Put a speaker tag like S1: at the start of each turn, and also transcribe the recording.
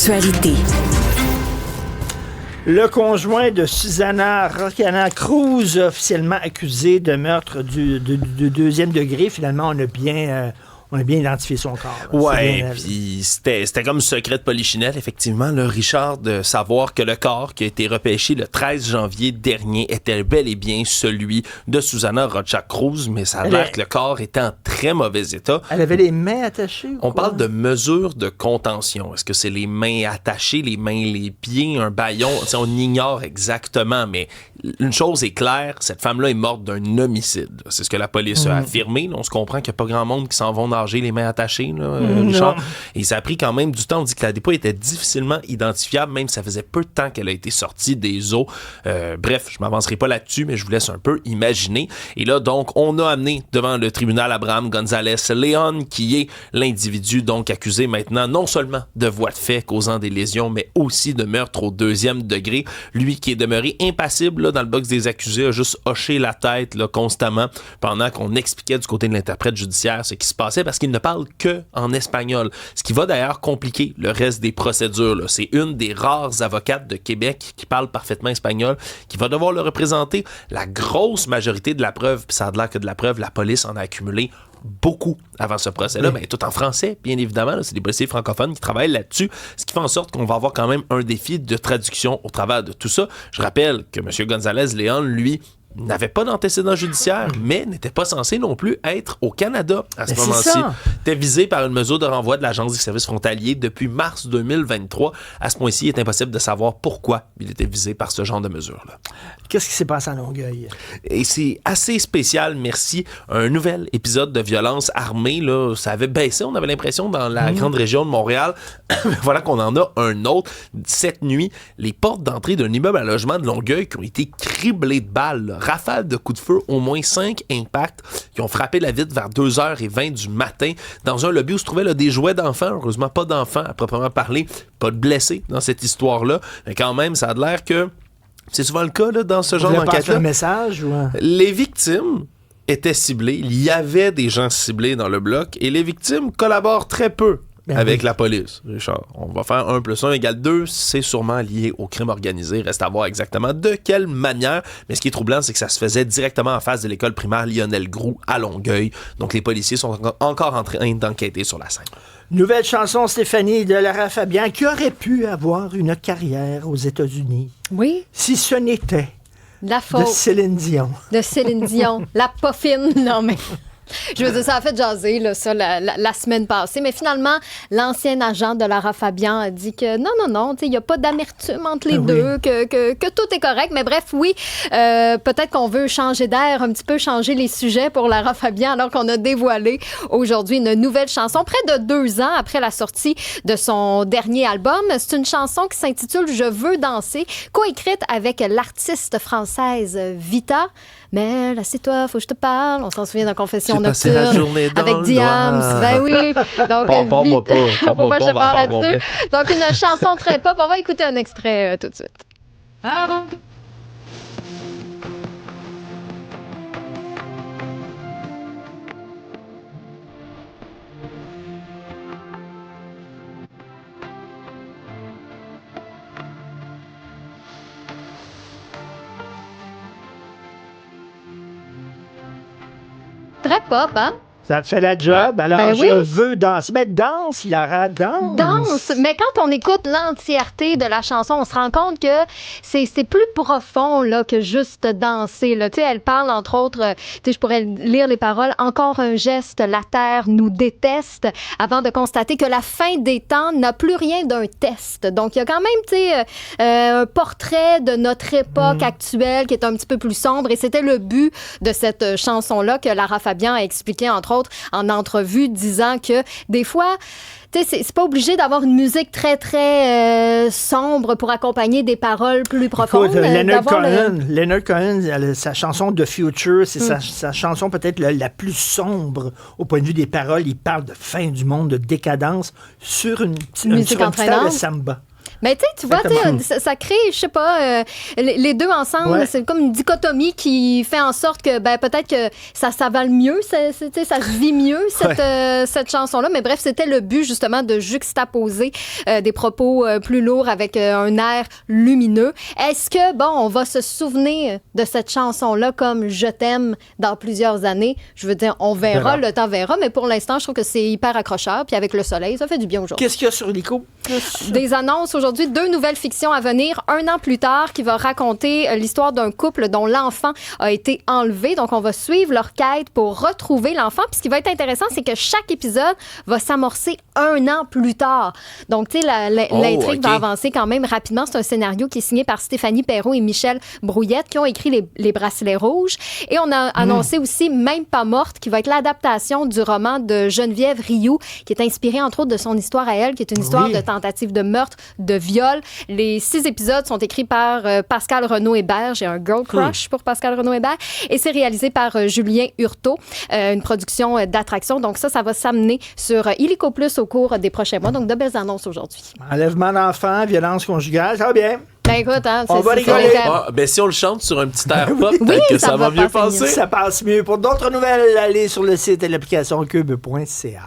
S1: l'actualité.
S2: Le conjoint de Susana Rocana Cruz, officiellement accusé de meurtre de deuxième degré, finalement, on a bien identifié son corps.
S3: Ouais, puis c'était comme secret de polichinelle, effectivement, là, Richard, de savoir que le corps qui a été repêché le 13 janvier dernier était bel et bien celui de Susana Rocha Cruz, mais ça a l'air que le corps était en très mauvais état.
S2: Elle avait les mains attachées ou
S3: On
S2: quoi?
S3: parle de mesures de contention. Est-ce que c'est les mains attachées, les mains, les pieds, un bâillon? T'sais, on ignore exactement, mais une chose est claire, cette femme-là est morte d'un homicide. C'est ce que la police a affirmé. On se comprend qu'il n'y a pas grand monde qui s'en vont nager les mains attachées, là, Richard. Et ça a pris quand même du temps. On dit que la dépôt était difficilement identifiable, même si ça faisait peu de temps qu'elle a été sortie des eaux. Bref, je m'avancerai pas là-dessus, mais je vous laisse un peu imaginer. Et là, donc, on a amené devant le tribunal Abraham González León, qui est l'individu donc accusé maintenant non seulement de voies de fait causant des lésions, mais aussi de meurtre au deuxième degré. Lui qui est demeuré impassible là, dans le box des accusés, a juste hoché la tête là, constamment pendant qu'on expliquait du côté de l'interprète judiciaire ce qui se passait, parce qu'il ne parle que en espagnol, ce qui va d'ailleurs compliquer le reste des procédures. Là. C'est une des rares avocates de Québec qui parle parfaitement espagnol, qui va devoir le représenter. La grosse majorité de la preuve, puis ça a l'air que de la preuve, la police en a accumulé beaucoup avant ce procès-là, mais tout en français, bien évidemment. Là, c'est des policiers francophones qui travaillent là-dessus, ce qui fait en sorte qu'on va avoir quand même un défi de traduction au travers de tout ça. Je rappelle que M. González León, lui, n'avait pas d'antécédent judiciaire, mais n'était pas censé non plus être au Canada à ce moment-ci. Était visé par une mesure de renvoi de l'Agence des services frontaliers depuis mars 2023. À ce point-ci, il est impossible de savoir pourquoi il était visé par ce genre de mesure-là.
S2: Qu'est-ce qui s'est passé à Longueuil?
S3: Et c'est assez spécial, merci. Un nouvel épisode de violence armée, là, ça avait baissé, on avait l'impression, dans la grande région de Montréal. Voilà qu'on en a un autre. Cette nuit, les portes d'entrée d'un immeuble à logement de Longueuil qui ont été criblées de balles, là. Rafale de coups de feu, au moins 5 impacts qui ont frappé la vitre vers 2h20 du matin dans un lobby où se trouvaient là, des jouets d'enfants. Heureusement, pas d'enfants à proprement parler, pas de blessés dans cette histoire-là. Mais quand même, ça a l'air que c'est souvent le cas là, dans ce genre d'enquête-là.
S2: Un message ou un...
S3: Les victimes étaient ciblées. Il y avait des gens ciblés dans le bloc et les victimes collaborent très peu avec la police, Richard. On va faire 1 + 1 = 2. C'est sûrement lié au crime organisé. Reste à voir exactement de quelle manière. Mais ce qui est troublant, c'est que ça se faisait directement en face de l'école primaire Lionel Groulx à Longueuil. Donc les policiers sont encore en train d'enquêter sur la scène.
S2: Nouvelle chanson, Stéphanie, de Lara Fabian, qui aurait pu avoir une carrière aux États-Unis.
S4: Oui.
S2: Si ce n'était
S4: la faute
S2: de Céline Dion.
S4: De Céline Dion. La poffine. Non, mais... Je veux dire, ça a fait jaser là, ça, la semaine passée. Mais finalement, l'ancien agent de Lara Fabian a dit que non, il n'y a pas d'amertume entre les deux, que tout est correct. Mais bref, oui, peut-être qu'on veut changer d'air, un petit peu changer les sujets pour Lara Fabian, alors qu'on a dévoilé aujourd'hui une nouvelle chanson, près de 2 ans après la sortie de son dernier album. C'est une chanson qui s'intitule « Je veux danser », coécrite avec l'artiste française Vita. Mais là, c'est toi, faut que je te parle. On s'en souvient dans Confession Nocturne avec Diams. Ben oui. Donc,
S3: Parle-moi pas.
S4: Faut pas que je parle là-dessus. Donc, une chanson très pop. On va écouter un extrait tout de suite. Très pop, hein?
S2: Ça fait la job. Alors,
S4: ben oui.
S2: Je veux danser. Mais danse, Lara, danse.
S4: Danse. Mais quand on écoute l'entièreté de la chanson, on se rend compte que c'est plus profond là, que juste danser. Là. Elle parle, entre autres, je pourrais lire les paroles. « Encore un geste, la terre nous déteste » avant de constater que la fin des temps n'a plus rien d'un test. Donc, il y a quand même un portrait de notre époque actuelle qui est un petit peu plus sombre. Et c'était le but de cette chanson-là que Lara Fabian a expliqué, entre autres, en entrevue, disant que des fois, c'est pas obligé d'avoir une musique très, très sombre pour accompagner des paroles plus profondes.
S2: Écoute, Leonard Cohen, sa chanson The Future, c'est sa chanson peut-être la plus sombre au point de vue des paroles. Il parle de fin du monde, de décadence sur une petite air de samba.
S4: Mais tu vois, ça crée, je sais pas, les deux ensemble, c'est comme une dichotomie qui fait en sorte que peut-être que ça s'avale mieux, ça se vit mieux, cette chanson-là. Mais bref, c'était le but, justement, de juxtaposer des propos plus lourds avec un air lumineux. Est-ce que, on va se souvenir de cette chanson-là comme Je t'aime dans plusieurs années? Je veux dire, on verra, le temps verra, mais pour l'instant, je trouve que c'est hyper accrocheur. Puis avec le soleil, ça fait du bien aujourd'hui.
S2: Qu'est-ce qu'il y a sur l'ICO?
S4: Des annonces aujourd'hui, 2 nouvelles fictions à venir. Un an plus tard, qui va raconter l'histoire d'un couple dont l'enfant a été enlevé. Donc, on va suivre leur quête pour retrouver l'enfant. Puis ce qui va être intéressant, c'est que chaque épisode va s'amorcer 1 an plus tard. Donc, tu sais, l'intrigue va avancer quand même rapidement. C'est un scénario qui est signé par Stéphanie Perrault et Michel Brouillette, qui ont écrit les Bracelets rouges. Et on a annoncé aussi Même pas morte, qui va être l'adaptation du roman de Geneviève Rioux, qui est inspiré entre autres de son histoire à elle, qui est une histoire de tentative de meurtre, de viol. Les 6 épisodes sont écrits par Pascal Renaud-Hébert. J'ai un girl crush pour Pascal Renaud-Hébert. Et c'est réalisé par Julien Hurtaud, une production d'attraction. Donc ça va s'amener sur Illico Plus au cours des prochains mois. Donc de belles annonces aujourd'hui.
S2: Enlèvement d'enfants, violence conjugale, ça va bien.
S4: Écoute,
S2: on va rigoler.
S3: Si on le chante sur un petit air pop, peut-être que ça va mieux passer.
S2: Ça passe mieux. Pour d'autres nouvelles, allez sur le site et l'application cube.ca.